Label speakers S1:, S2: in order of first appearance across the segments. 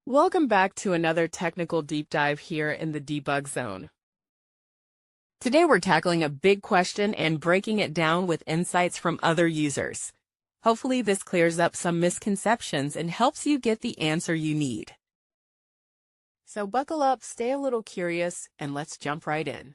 S1: Welcome back to another technical deep dive here in the debug zone. Today we're tackling a big question and breaking it down with insights from other users. Hopefully this clears up some misconceptions and helps you get the answer you need. So buckle up, stay a little curious, and let's jump right in.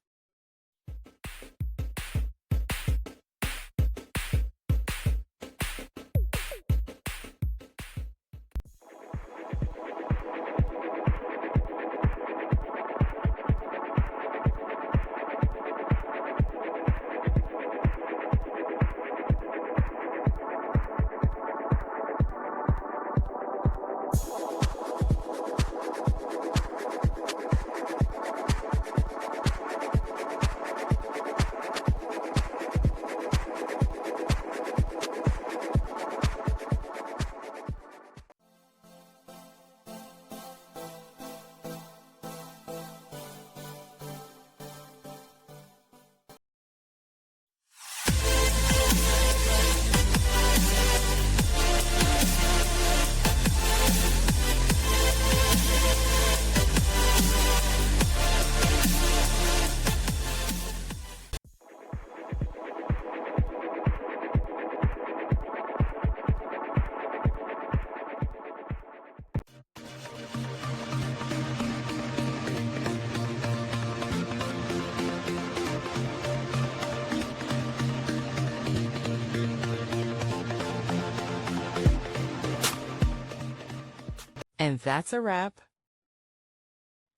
S1: And that's a wrap.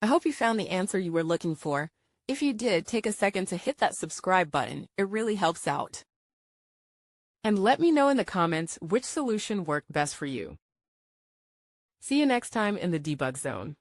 S1: I hope you found the answer you were looking for. If you did, take a second to hit that subscribe button. It really helps out. And let me know in the comments which solution worked best for you. See you next time in the debug zone.